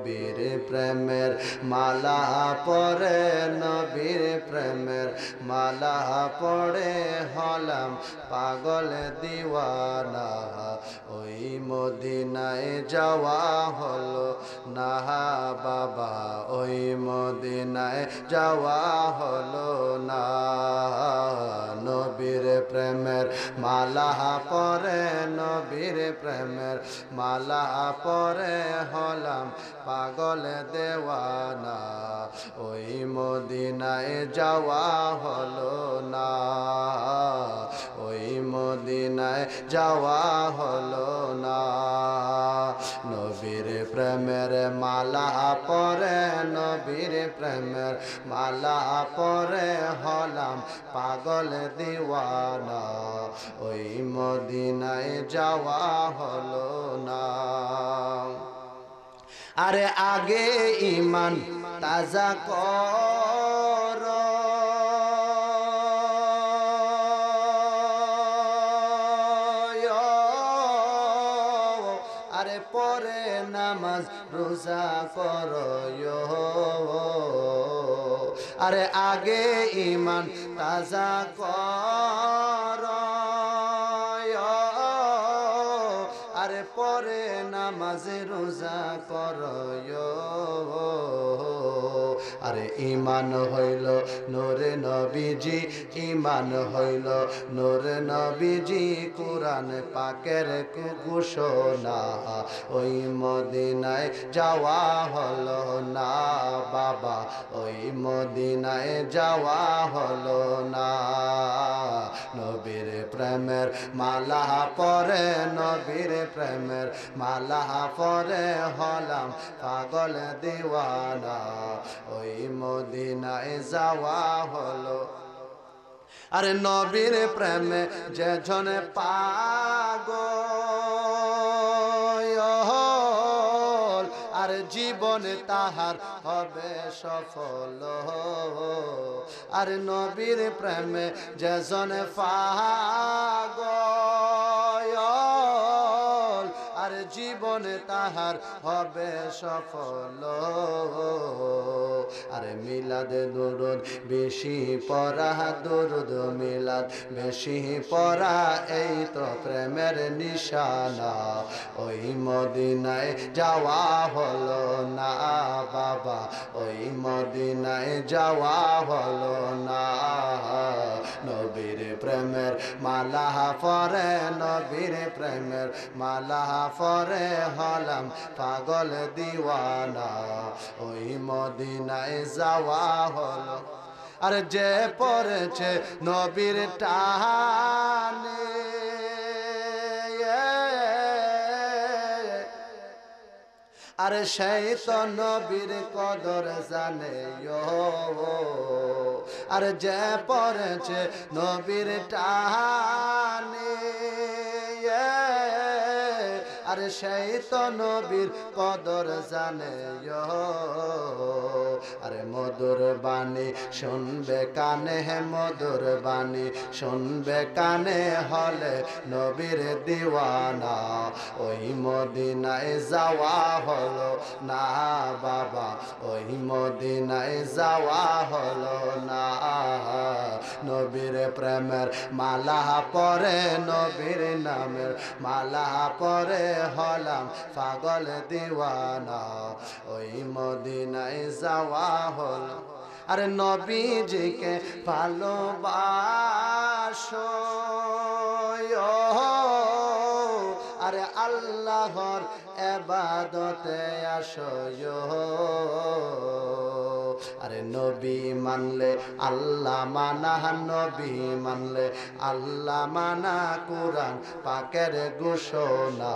নবীর প্রেমের মালা পরে নবীর প্রেমের মালা পড়ে হলাম পাগল দিওয়ানা ওই মদিনায় যাওয়া হলো না বাবা ওই মদিনায় যাওয়া হলো না নবীর প্রেমের মালা পরে নবীর প্রেমের মালা পরে হলাম পাগল দেওয়ানা ওই মদিনায় যাওয়া হলো না ওই মদিনায় যাওয়া হলো না নবীর প্রেমের মালা পরে নবীর প্রেমের মালা পরে হলাম পাগল দিওয়ানা ওই মদিনায় যাওয়া হলো না আরে আগে ঈমান তাজা কর আরে পরে নামাজ রোজা কর আরে আগে ঈমান তাজা কর আরে পরে নামাজ রোজা কর আরে ঈমান হইল নূরে নবীজি ঈমান হইল নূরে নবীজি কুরআন পাকের ঘোষণা ওই মদিনায় যাওয়া হলো না বাবা ওই মদিনায় যাওয়া হলো না নবীর প্রেমের মালা পরে নবীর প্রেমের মালা পরে হলাম পাগল দিওয়ানা ওই মদিনায় যাওয়া হলো আরে নবীর প্রেমে যে জনে পাগল আর জীবনে তাহার হবে সফল আর নবীর প্রেমে যে জনে পাগল আর জীবনে তাহার হবে সফল আরে মিলাদ দুরুদ বেশি পড়া দুরুদ মিলাদ বেশি পড়া এই তো প্রেমের নিশানা ওই মদিনায় যাওয়া হলো না বাবা ওই মদিনায় যাওয়া হলো না নবীর প্রেমের মালা পরে নবীর প্রেমের মালা পরে হলাম পাগল দিওয়ানা ওই মদিনায় যাওয়া হলো আর যে পড়েছে নবীর টানে আরে সেই তো নবীর কদর জানে আর যে পড়েছে নবীর টানে আরে সেই তো নবীর কদর জানে আরে মধুর বাণী শুনবে কানে হে মধুর বাণী শুনবে কানে হলে নবীর দিওয়ানা ওই মদিনায় যাওয়া হলো না বাবা ওই মদিনায় যাওয়া হলো না নবীর প্রেমের মালা পরে নবীর নামের মালা পরে হলাম পাগল দিওয়ানা ওই মদিনায় যাওয়া হলো আরে নবীজিকে ভালোবাসো আরে আল্লাহর ইবাদতে আসো আরে নবী মানলে আল্লাহ মানা নবী মানলে আল্লাহ মানা কুরআন পাকের ঘোষণা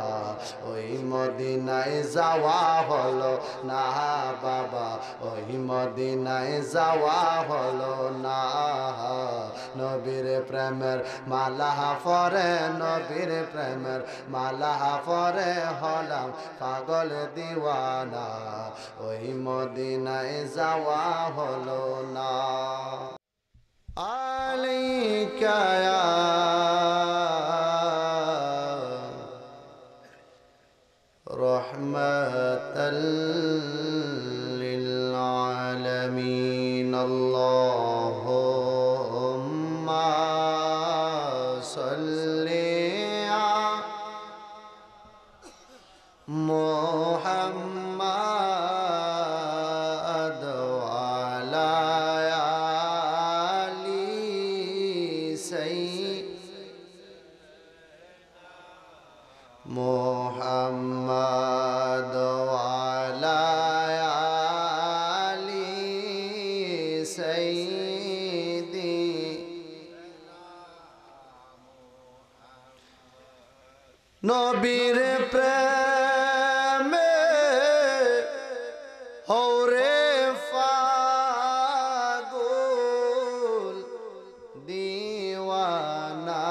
ওই মদিনায় যাওয়া হলো না বাবা ওই মদিনায় যাওয়া হলো না নবীর প্রেমের মালা পরে নবীর প্রেমের মালা পরে হলাম পাগল দিওয়ানা ওই মদিনায় যাওয়া হলো না আলাইকা ইয়া রাহমাতাল للعالمين اللهم صل على محمد وعلى آل محمد وعلى آل سيدي নবীর প্রেমে হরে পাগল দিওয়ানা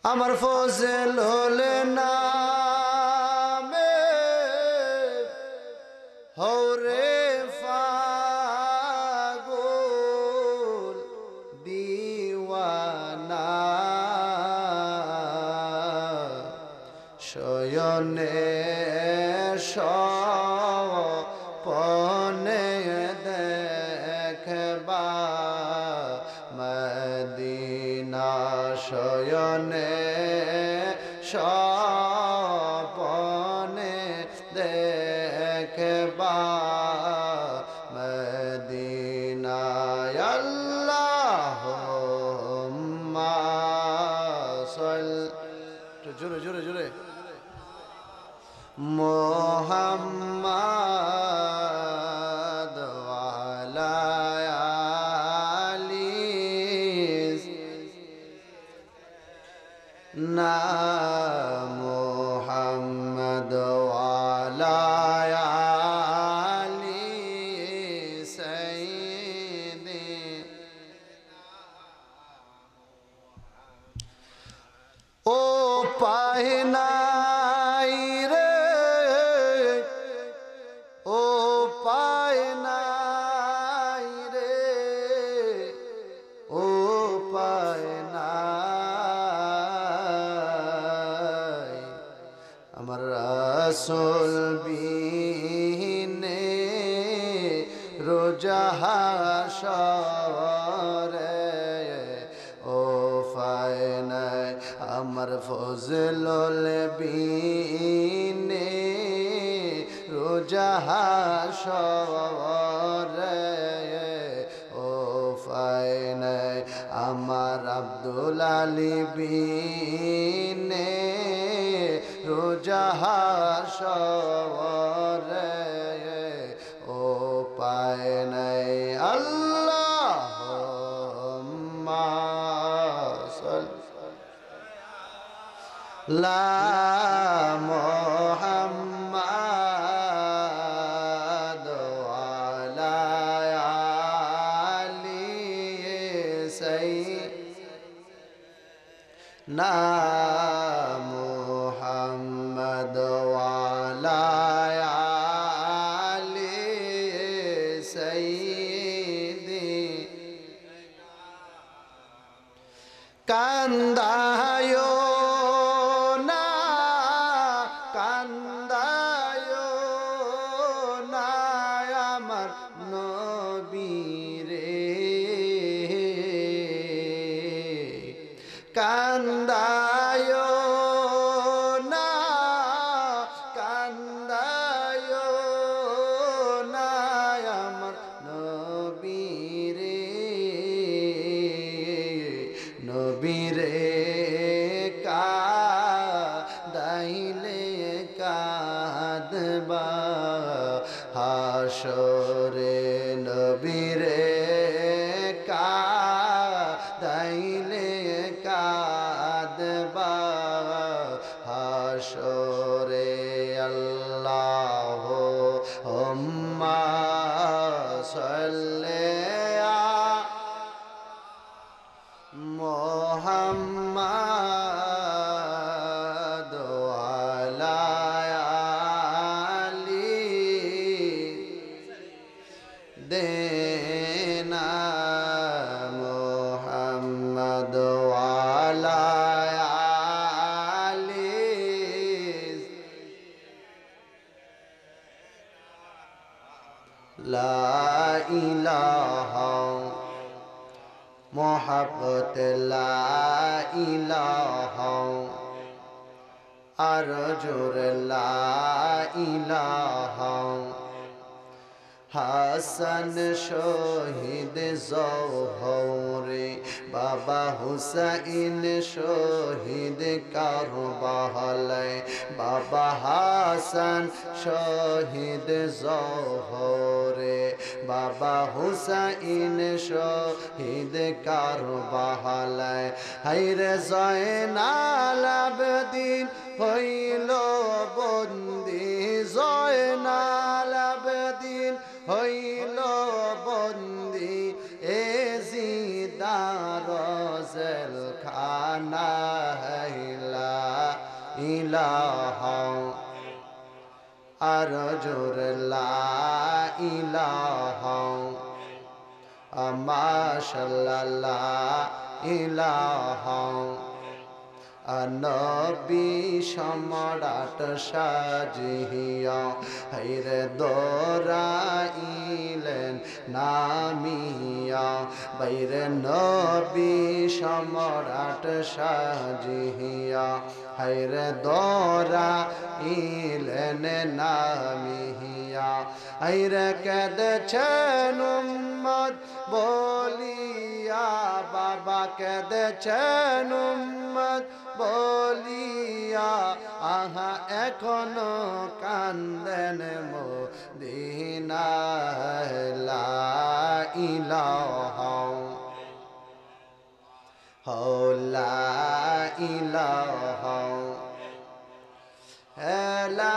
আমার ফজলুল নামে হরে পাগল দিওয়ানা শয়নে স্বপনে দেখবা মদিনা শয়নে স্বপনে দেখবা মদিনা আল্লাহুম্মা সাল্লি জোরে জোরে জোরে মুহাম্মাদ ওয়ালা আলি না মুহাম্মাদ ওয়ালা আলি সাইয়্যিদি ও পায়নাই রে ও পায়নাই রে ও পায়নাই আমার রাসূল বিনে রোজা হাসরে ও পায়নাই আমার ফজলুল বিনে রোজা হাসরে ও পায়নাই আমার আব্দুল আলী বিনে রোজা হাসরে ও পায়নাই আল্লাহুম্মা লা মুহাম্মাদ ওয়ালা আলি সাইয়্যিদিনা মুহাম্মাদ ওয়ালা আলি সাইয়্যিদি কান্দায় কান্দায় না কান্দায় না আমার নবীরে নবীরে কাঁদাইলে কাঁদবা হাসরে নবীরে কাঁদাইলে কাঁদবা হাসরে আল্লাহুম্মা সাল্লি আলা মুহাম্মাদ ওয়ালা আলি দেনা মুহাম্মাদ ওয়ালা আলি লা ইলাহা মোহাব্বত লা ইলাহা আর জোরে লা ইলাহা হাসান শহীদ জওহরে বাবা হুসাইন শহীদ কারবালায় বাবা হাসান শহীদ জওহরে বাবা হুসাইন শহীদ কারবালায় হায়রে জয়নাল আবেদিন হইল বন্দি জয়নাল আবেদিন হইল বন্দি এ জিদার জেলখানা লা ইলাহা আর জোরে লা ইলাহা মাশাআল্লাহ ইলাহা নবী সম্রাট সাজিয়া হায়রে দরাইলেন নামিয়া বাইরে নবী সম্রাট সাজিয়া হায়রে দরাইলেন নামিয়া হায়রে কেঁদেছেন উম্মত বলিয়া বাবা কেঁদেছেন উম্মত বলিয়া আহা এখনো কান্দেন মদিনায় লা ইলাহা লা ইলাহা লা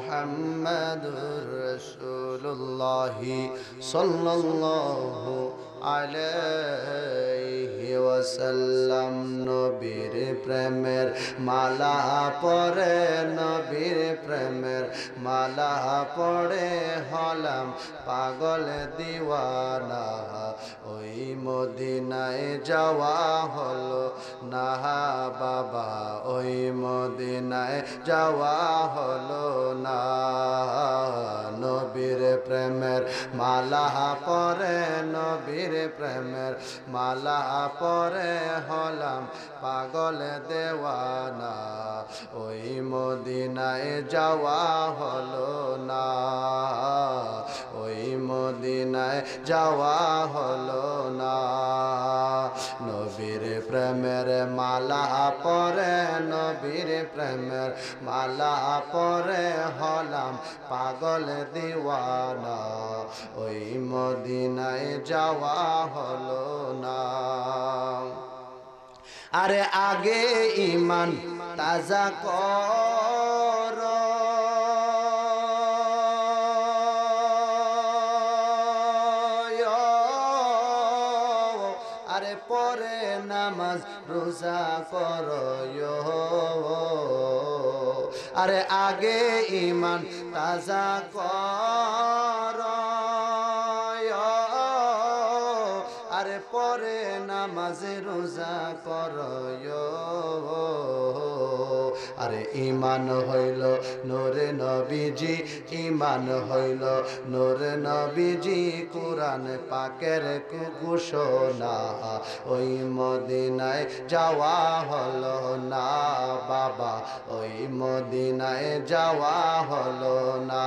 মুহাম্মাদুর রাসূলুল্লাহ সাল্লাল্লাহু আলাইহি ওয়াসাল্লাম নবীর প্রেমের মালা পরে নবীর প্রেমের মালা পড়ে হলাম পাগল দিওয়ানা ওই মদিনায় যাওয়া হলো না বাবা ওই মদিনায় যাওয়া হলো না নবীর প্রেমের মালা পরে নবীর প্রেমের মালা পরে হলাম পাগল দেওয়ানা ওই মদিনায় যাওয়া হলো না ওই মদিনায় যাওয়া হলো না নবীর প্রেমের মালা পরে নবীর প্রেমের মালা পরে হলাম পাগল দিওয়ানা ওই মদিনায় যাওয়া হলো না আরে আগে ঈমান তাজা কর আরে পরে নামাজ রোজা কর আরে আগে ঈমান তাজা কর আরে পরে নামাজে রোজা কর আরে ঈমান হইল নূরে নবীজি ঈমান হইল নূরে নবীজি কুরআন পাকের ঘোষণা ওই মদিনায় যাওয়া হলো না বাবা ওই মদিনায় যাওয়া হলো না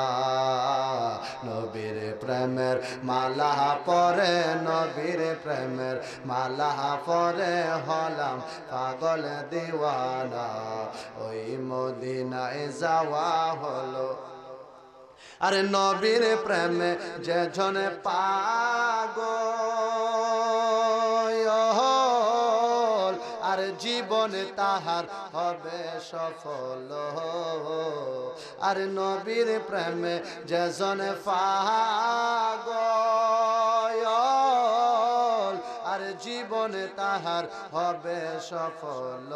নবীর প্রেমের মালা পরে নবীর প্রেমের মালা পরে হলাম পাগল দিওয়ানা ওই মদিনায় যাওয়া হলো আরে নবীর প্রেমে যে জনে পাগল আর জীবনে তাহার হবে সফল আর নবীর প্রেমে যে জনে পাগল আর জীবনে তাহার হবে সফল।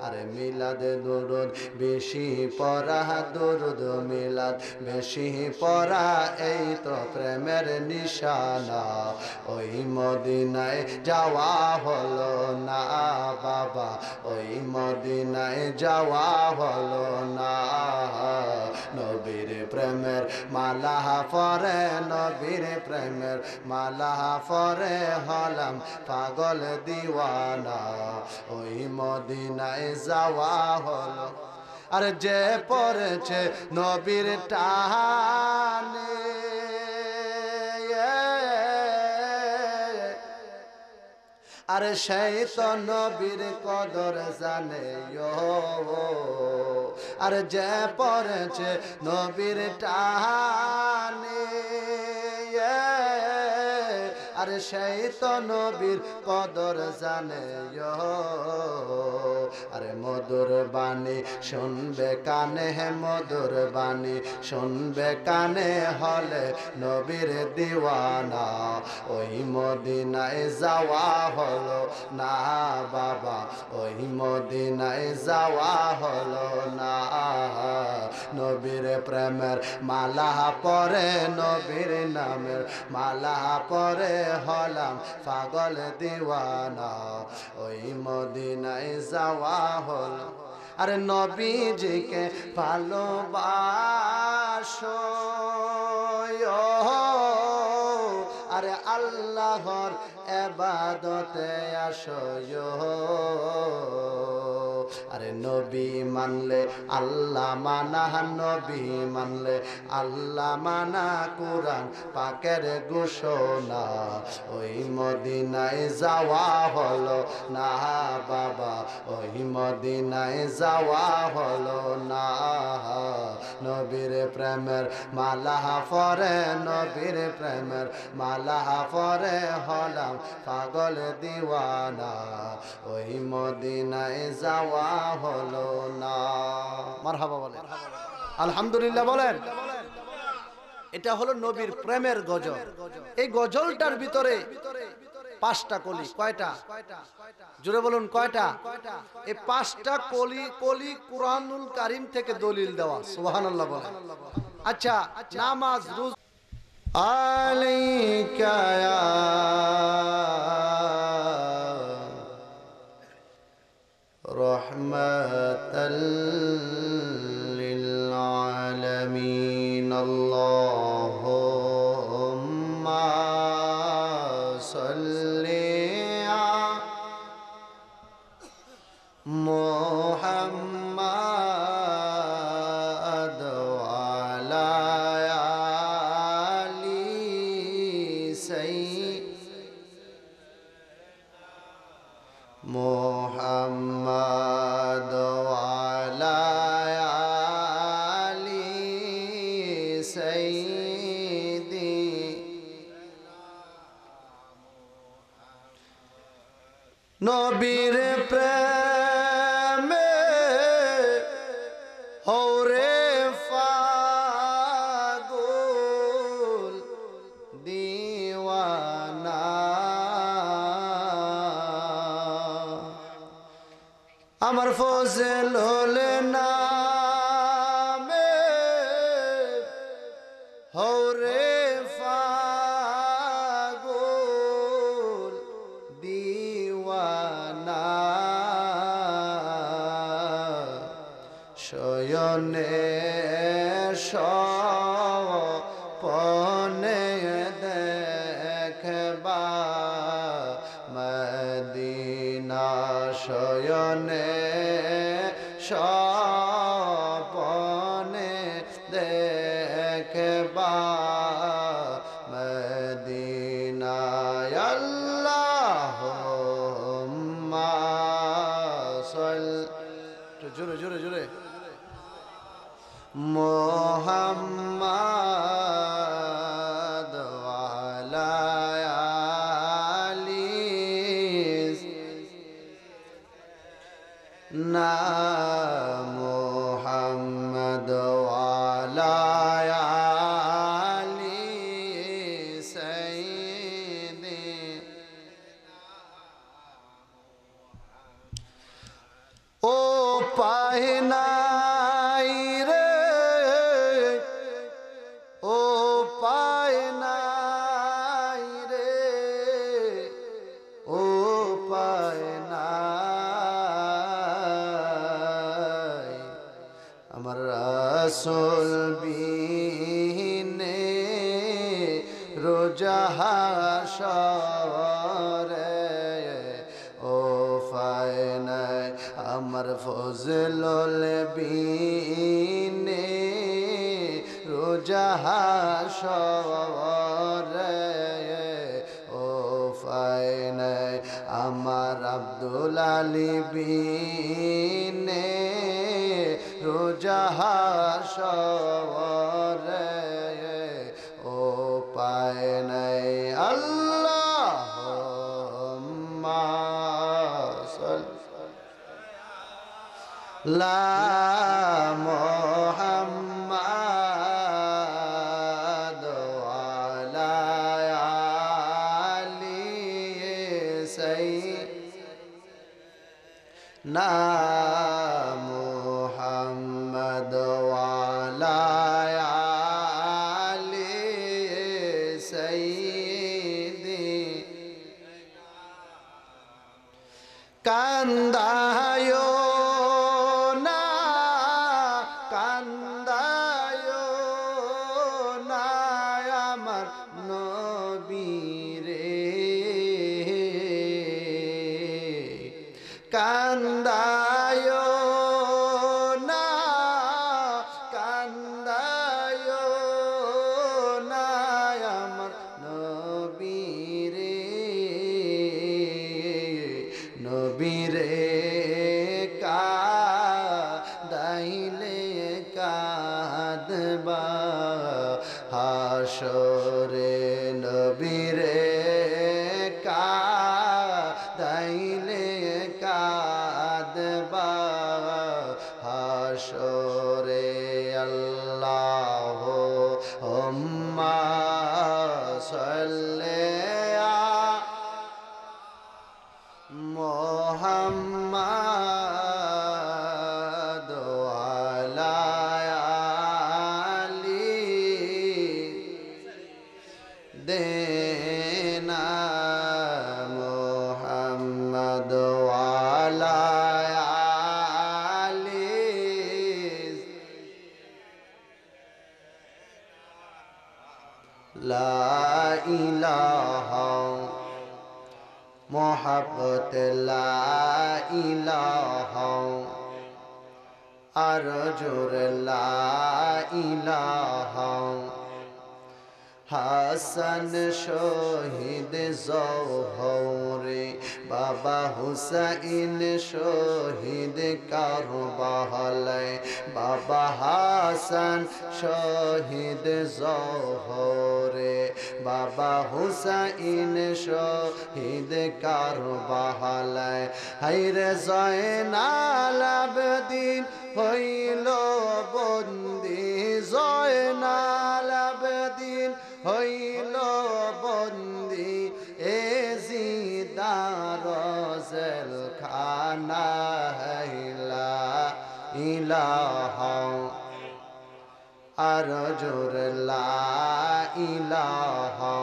আরে মিলাদ দুরুদ বেশি পড়া, দুরুদ মিলাদ বেশি পড়া, এই তো প্রেমের নিশানা। ওই মদিনায় যাওয়া হলো না বাবা, ওই মদিনায় যাওয়া হলো না। নবীর প্রেমের মালা পরে, নবীর প্রেমের মালা পরে হলাম পাগল দিওয়ানা। ওই মদিনায় যাওয়া হলো। আর যে পড়েছে নবীর টানে, আরে সেই তো নবীর কদর জানে। আর যে পড়েছে নবীর টানে, আরে সেই তো নবীর কদর জানে। আরে মধুর বাণী শুনবে কানে, মধুর বাণী শুনবে কানে হলে নবীর দিওয়ানা। ওই মদিনায় যাওয়া হলো না বাবা, ওই মদিনায় যাওয়া হলো না। নবীর প্রেমের মালা পরে, নবীর নামের মালা পরে হলাম পাগল দিওয়ানা। ওই মদিনায় যাওয়া হলো। আরে নবীজিকে ভালোবাসো, আরে আল্লাহর ইবাদতে আসো। আরে নবী মানলে আল্লাহ মানা, নবী মানলে আল্লাহ মানা, কুরআন পাকের ঘোষণা। ওই মদিনায় যাওয়া হলো না বাবা, ওই মদিনায় যাওয়া হলো না। নবীর প্রেমের মালা পরে, নবীর প্রেমের মালা পরে হলাম পাগল দিওয়ানা। ওই মদিনায় যাওয়া হলো না। মারহাবা বলেন, আলহামদুলিল্লাহ বলেন। এটা হলো নবীর প্রেমের গজল। এই গজলটার ভিতরে 5টা কলি। কয়টা? জোরে বলুন কয়টা? এই 5টা কলি কুরআনুল কারীম থেকে দলিল দেওয়া। সুবহানাল্লাহ বলেন। আচ্ছা, নামাজ রোজা আলাইকা ইয়া রাহমাতাল লিল আলামিন। আল্লাহুম্মা সাল্লি মুহাম্মাদ ওয়া আলা আলি মুহাম্মাদ ওয়া আলা আলি সাইয়্যিদি। নবীর প্রেমে হৌরে পাগল দিওয়ানা। আমার ফজলুল নামে হৌরে পাগল দিওয়ানা। শয়নে স্বপনে দেখবা মদিনা। শয়নে স্বপনে দেখবা মদিনা। আল্লাহুম্মা সাল্লি, জোরে জোরে জোরে, মুহাম্মাদ ওয়া আলা আলি না, মুহাম্মাদ ওয়া আলা আলি সাইয়্যিদি। রসুল বিনে রোজা হাসরে ও ফায়নায় আমার ফজলুল বিনে রোজা হাসরে ও ফায়নায় আমার আব্দুল আলী বিনে রোজা হাসরে ও পায় নাই আল্লাহুম্মা লা মুহাম্মাদ ওয়ালা আলি সাইয়্যিদিনা মুহাম্মাদ ওয়ালা আলি সাইয়্যিদিনা কান্দায় কান্দায় না কান্দায় না আমার নবীরে নবীরে কাদাইলে কাঁদবা হাসরে নবীরে কাদাইলে কাঁদবা হাসরে আল্লাহুম্মা সাল্লি মুহাম্মাদ ওয়ালা আলি দেনা মুহাম্মাদ ওয়ালা আলি লা ইলাহা মোহাব্বত লা ইলাহা আর জোর লা ইলাহা হাসান শহীদ জওহরে বাবা হুসাইন শহীদ কারবালায় বাবা হাসান শহীদ জওহরে বাবা হুসাইন শহীদ কারবালায় হায়রে জয়নাল আবেদিন হইল বন্দি জয়নাল আবেদিন হইল বন্দি এ জিদার জেলখানা লা ইলাহা আর জোর লা ইলাহা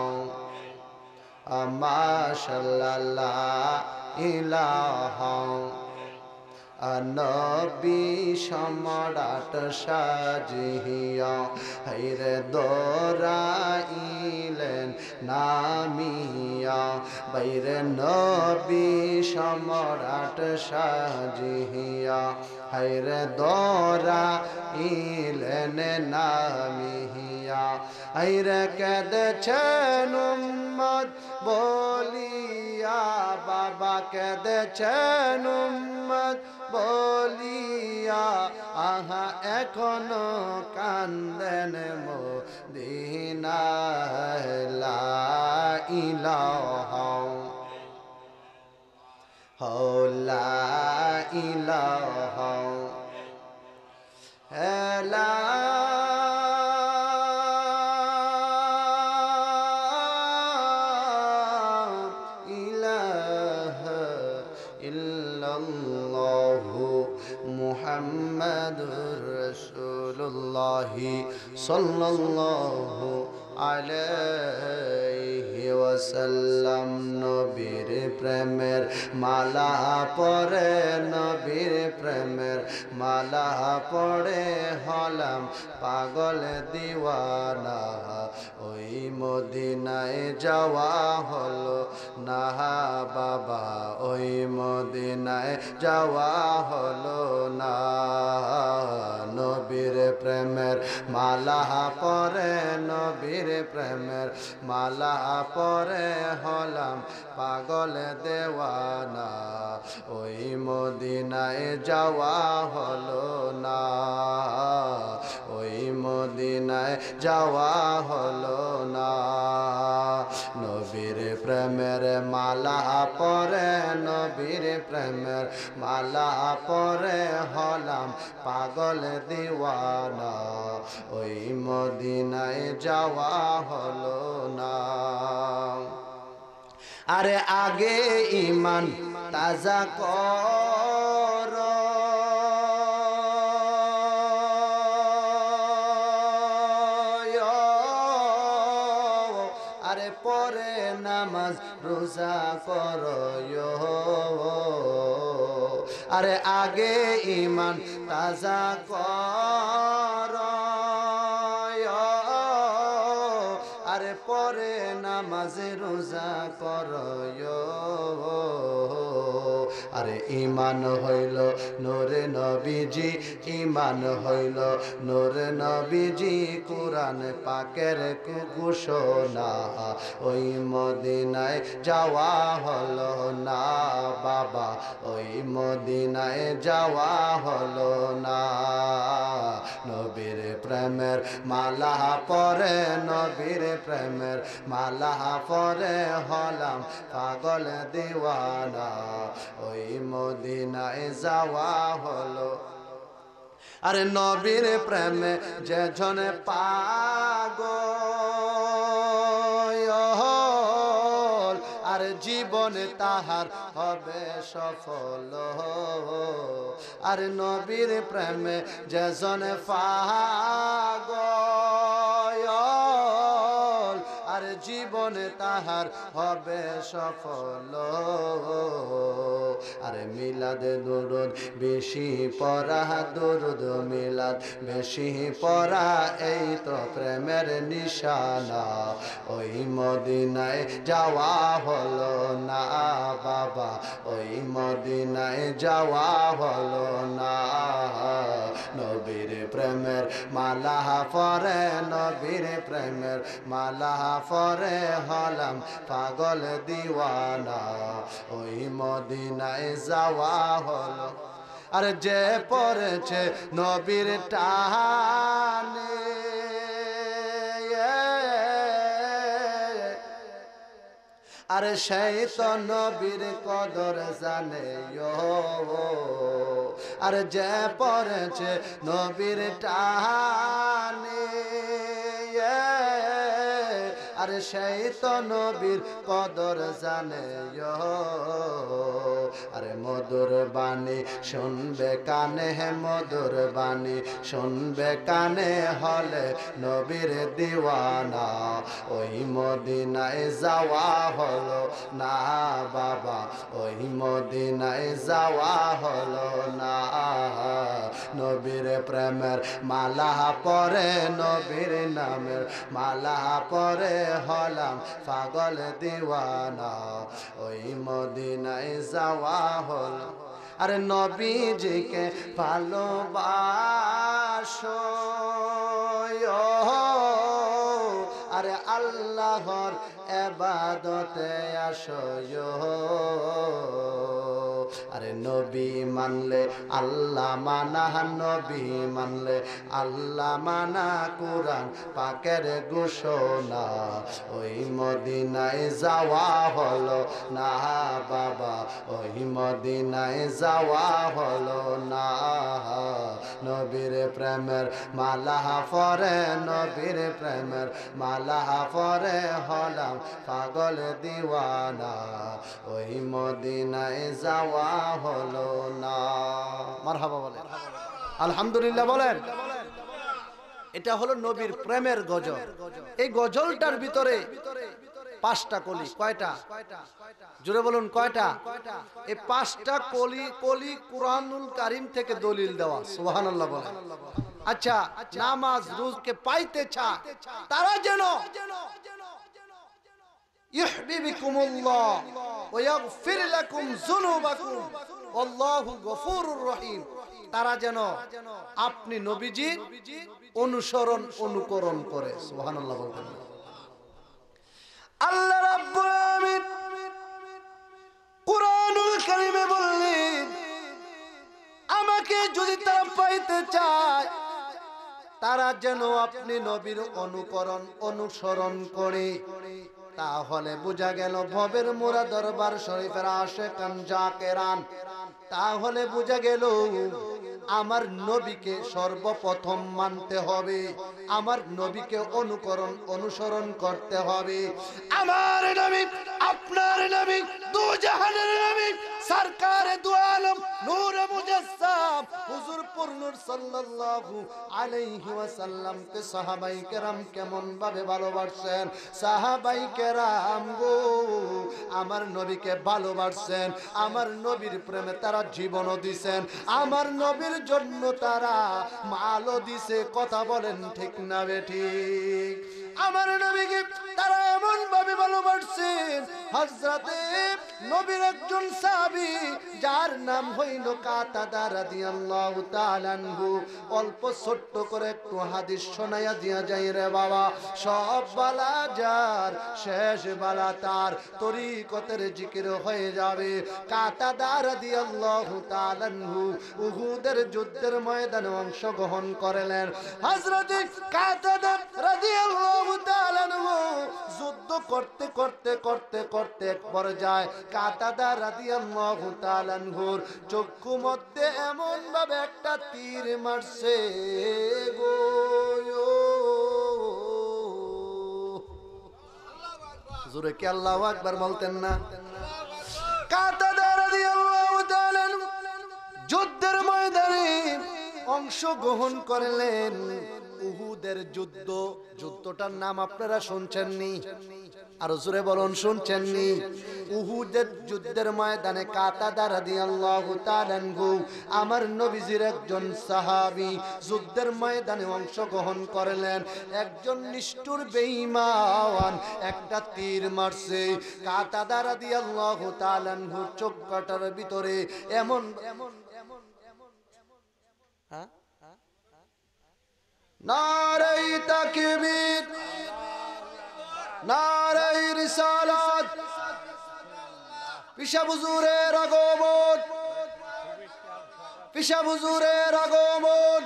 মাশাআল্লাহ ইলাহা নবী সম্রাট সাজিয়া হায়রে দৌড়াইলেন নামিয়া বাইরে নবী সম্রাট সাজিয়া হায়রে দৌড়াইলেন নামিয়া হায়রে কেঁদেছেন উম্মত বলিয়া বাবা কেঁদেছেন উম্মত বলিয়া আহা এখনো কান্দেন মদিনায় লা ইলাহা লা ইলাহা লা মুহাম্মাদুর রাসূলুল্লাহ সাল্লাল্লাহু আলাইহি ওয়াসাল্লাম নবীর প্রেমের মালা পরে নবীর প্রেমের মালা পড়ে হলাম পাগল দিওয়ানা ওই মদিনায় যাওয়া হলো না বাবা ওই মদিনায় যাওয়া হলো না নবীর প্রেমের মালা পরে নবীর প্রেমের মালা পরে হলাম পাগল দেওয়ানা ওই মদিনায় যাওয়া হলো না ওই মদিনায় যাওয়া হলো না নবীর প্রেমের মালা পরে নবীর প্রেমের মালা পরে হলাম পাগল দিওয়ানা ওই মদিনায় যাওয়া হলো না আরে আগে ঈমান তাজা কর আরে পরে নামাজ রোজা কর আরে আগে ঈমান তাজা কর আরে পরে নামাজ রোজা কর আরে ঈমান হইল নূরে নবীজি ঈমান হইল নূরে নবীজি কুরআন পাকের ঘোষণা ওই মদিনায় যাওয়া হলো না বাবা ওই মদিনায় যাওয়া হলো না নবীর প্রেমের মালা পরে নবীর প্রেমের মালা পরে হলাম পাগল দিওয়ানা ওই মদিনায় যাওয়া হলো আরে নবীর প্রেমে যে জনে পাগল আর জীবনে তাহার হবে সফল আর নবীর প্রেমে যে জনে পাগল আর জীবনে তাহার হবে সফল আরে মিলাদ দুরুদ বেশি পড়া দুরুদ মিলাদ বেশি পড়া এই তো প্রেমের নিশানা ওই মদিনায় যাওয়া হলো না বাবা ওই মদিনায় যাওয়া হলো না নবীর প্রেমের মালা পরে নবীর প্রেমের মালা পরে হলাম পাগল দিওয়ানা ওই মদিনায় যাওয়া হলো আর যে পড়েছে নবীর টানে আর সেই তো নবীর কদর জানে আর যে পড়েছে নবীর টানে আর সেই তো নবীর কদর জানে আরে মধুর বাণী শুনবে কানে মধুর বাণী শুনবে কানে হলে নবীর দিওয়ানা ওই মদিনায় যাওয়া হলো না বাবা ওই মদিনায় যাওয়া হলো না নবীর প্রেমের মালা পরে নবীর নামের মালা পরে হলাম পাগল দিওয়ানা ওই মদিনায় যাওয়া হলো আরে নবীজিকে ভালোবাসো আরে আল্লাহর ইবাদতে আসো আরে নবী মানলে আল্লাহ মানা নবী মানলে আল্লাহ মানা কুরআন পাকের ঘোষণা ওই মদিনায় যাওয়া হলো না বাবা ওই মদিনায় যাওয়া হলো না নবীর প্রেমের মালা পরে নবীর প্রেমের মালা পরে হলাম পাগল দিওয়ানা ওই মদিনায় যাওয়া হলো না মারহাবা বলেন আলহামদুলিল্লাহ বলেন এটা হলো নবীর প্রেমের গজল এই গজলটার ভিতরে 5টা কলি। কয়টা? জোরে বলুন কয়টা? এই 5টা কলি কুরআনুল কারীম থেকে দলিল দেওয়া। সুবহানাল্লাহ বলেন। আচ্ছা, নামাজ রোজাকে পাইতে চায় তারা যেন ইউহিব্বুকুমুল্লাহ ওয়া ইয়াগফির লাকুম যুনুবাকুম আল্লাহু গফুরুর রহিম, তারা যেন আপনি নবীজির অনুকরণ করে। সুবহানাল্লাহ বলতেন। আল্লাহ রাব্বুল আলামিন কুরআনুল কারীমে বললেন, আমাকে যদি তারা পাইতে চায় তারা যেন আপনি নবীর অনুসরণ করে। তাহলে বোঝা গেল ভবের মুরা দরবার শরীফের আশিকান জাকেরান, তাহলে বোঝা গেল আমার নবীকে সর্বপ্রথম মানতে হবে, আমার নবীকে অনুসরণ করতে হবে। আমার নবী, আপনার নবী, দু জাহানের নবী, সরকারে দু আলম, নূরে মুজাসসাম হুজুর পুরনুর সাল্লাল্লাহু আলাইহি ওয়াসাল্লামকে সাহাবাই কেরাম কেমন ভাবে ভালোবাসেন। সাহাবাই কেরাম গো আমার নবীকে ভালোবাসেন, আমার নবীর প্রেমে তারা জীবনও দিছেন, আমার নবীর জন্য তারা মালও দিছে। কথা বলেন ঠিক না বেঠিক? আমার নবীকে তারা এমন ভাবে ভালোবাসছেন, হযরতে নবীর একজন সাহাবী যার নাম হইল কাতাদা রাদিয়াল্লাহু তাআলা আনহু, অল্প ছোট্ট করে একটু হাদিস শোনায়া দিয়া যাই রে বাবা। সব বালা যার শেষ বালা তার, তরিকতের জিকির হয়ে যাবে। কাতাদা রাদিয়াল্লাহু তাআলা আনহু উহুদের যুদ্ধের ময়দানে অংশগ্রহণ করলেন। হযরতে কাতাদা রাদিয়াল্লাহু তাআলা আনহু যুদ্ধ করতে করতে করতে করতে এক পর্যায়ে কাতাদা রাদিয়াল্লাহু তাআলা আনহুর চক্ষু মধ্যে এমন ভাবে একটা তীর মারছে গো, জোরে কি আল্লাহু আকবার বলতেন না? কাতাদা রাদিয়াল্লাহু তাআলা আনহু যুদ্ধের ময়দানে অংশগ্রহণ করলেন। উহুদের যুদ্ধটার নাম আপনারা শুনছেননি? আর জোরে বলুন শুনছেননি? উহুদের যুদ্ধের ময়দানে কাতাদা রাদিয়াল্লাহু তাআলা আনহু আমার নবীজির একজন সাহাবী যুদ্ধের ময়দানে অংশগ্রহণ করলেন। একজন নিষ্ঠুর বেঈমান একটা তীর মারছে কাতাদা রাদিয়াল্লাহু তাআলা আনহু চোখ কাটার ভিতরে। এমন হ্যাঁ, নারে তাকবীর, নারে রিসালাত, পিশা হুজুরের আগমন, পিশা হুজুরের আগমন,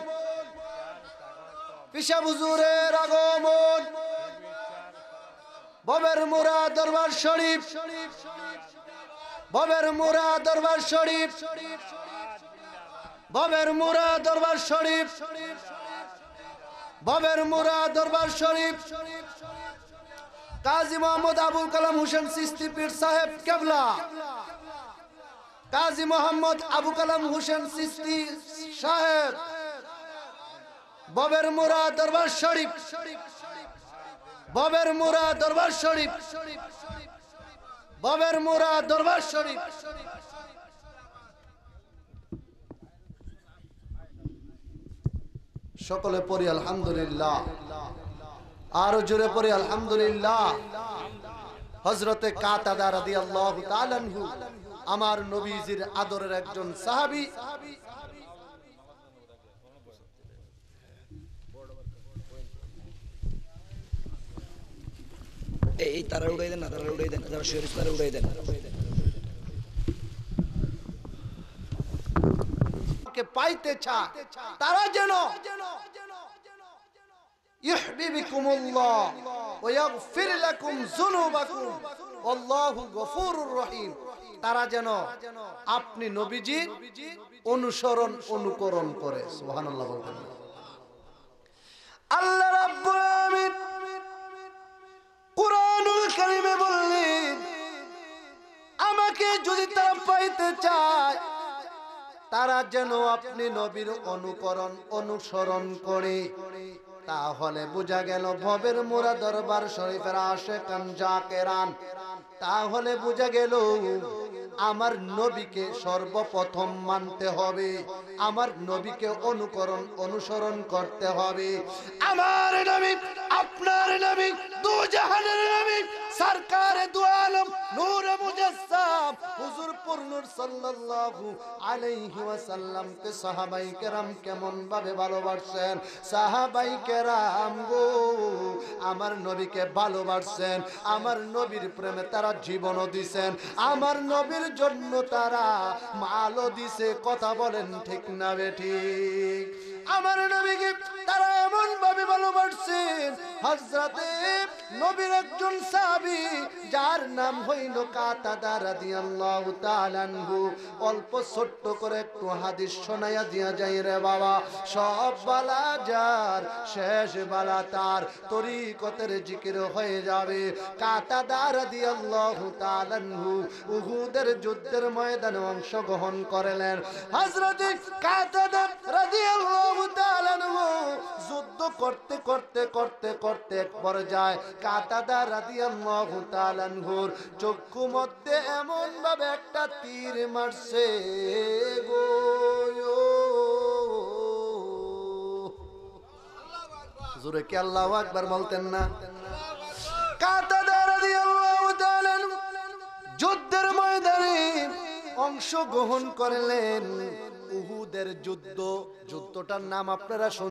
পিশা হুজুরের আগমন। ভবের মুরা দরবার শরীফ, ভবের মুরা দরবার শরীফ, ভবের মুরা দরবার শরীফ, ভবের মুরা দরবার শরীফ। কাজী মোহাম্মদ আবুল কালাম হোসেন চিশতি পীর সাহেব কেবলা, কাজী মোহাম্মদ আবু কালাম হোসেন চিশতি সাহেব, ভবের মুরা দরবার শরীফ, ভবের মুরা দরবার শরীফ, ভবের মুরা দরবার শরীফ। সকলে পড়ি আলহামদুলিল্লাহ, আরো জোরে পড়ি আলহামদুলিল্লাহ। হযরতে কাতাদা রাদিয়াল্লাহু তাআলা আনহু আমার নবীজির আদরের একজন সাহাবী। এই তারা উড়াই দেন না, তারা উড়াই দেন, যারা শরীর তারা উড়াই দেন। পাইতে চায় তারা যেন ইউহিব্বুকুমুল্লাহ ওয়া ইয়াগফির লাকুম যুনুবাকুম আল্লাহু গফুরুর রহিম, তারা যেন আপনি নবীজির অনুকরণ করে। সুবহানাল্লাহ বলতেন। আল্লাহ রাব্বুল আলামিন কুরআনুল কারীমে বললেন, আমাকে যদি তারা পাইতে চায় তারা যেন আপনি নবীর অনুসরণ করে। তাহলে বোঝা গেল ভবের মোরা দরবার শরীফের আশেকান জাকেরান, তাহলে বোঝা গেল আমার নবীকে সর্বপ্রথম মানতে হবে, আমার নবীকে অনুসরণ করতে হবে। আমার নবী, আপনার নবী, দু জাহানের নবী, সরকারে দু আলম, নূর মুজাসসাম হুজুর নূর সাল্লাল্লাহু আলাইহি ওয়াসাল্লাম কে সাহাবায়ে কেরাম কেমন ভাবে ভালোবাসেন। সাহাবায়ে কেরাম গো আমার নবীকে ভালোবাসেন, আমার নবীর প্রেমে তারা জীবনও দিবেন, আমার নবীর জন্য তারা মালও দিছে। কথা বলেন ঠিক না বেঠিক? আমার নবীকে তারা এমন ভাবে ভালোবাসেন, হযরতে নবীর একজন সাহাবী যার নাম হইল কাতাদা রাদিয়াল্লাহু তাআলা আনহু, অল্প ছোট্ট করে একটু হাদিস শোনায়া দিয়া যাই রে বাবা। সব বালা যার শেষ বালা তার, তরিকতের জিকির হয়ে যাবে। কাতাদা রাদিয়াল্লাহু তাআলা আনহু উহুদের যুদ্ধের ময়দানে অংশগ্রহণ করলেন। হযরতে কাতাদা রাদিয়াল্লাহু তাআলা আনহু যুদ্ধ করতে করতে করতে করতে এক পর্যায়ে কাতাদা রাদিয়াল্লাহু তাআলা আনহুর চক্ষু মধ্যে এমন ভাবে একটা তীর মারছে গো, জোরে কি আল্লাহু আকবার বলতেন না? কাতাদা রাদিয়াল্লাহু তাআলা আনহু যুদ্ধের ময়দানে অংশগ্রহণ করলেন। উহুদের যুদ্ধ, যুদ্ধটার নাম আপনারা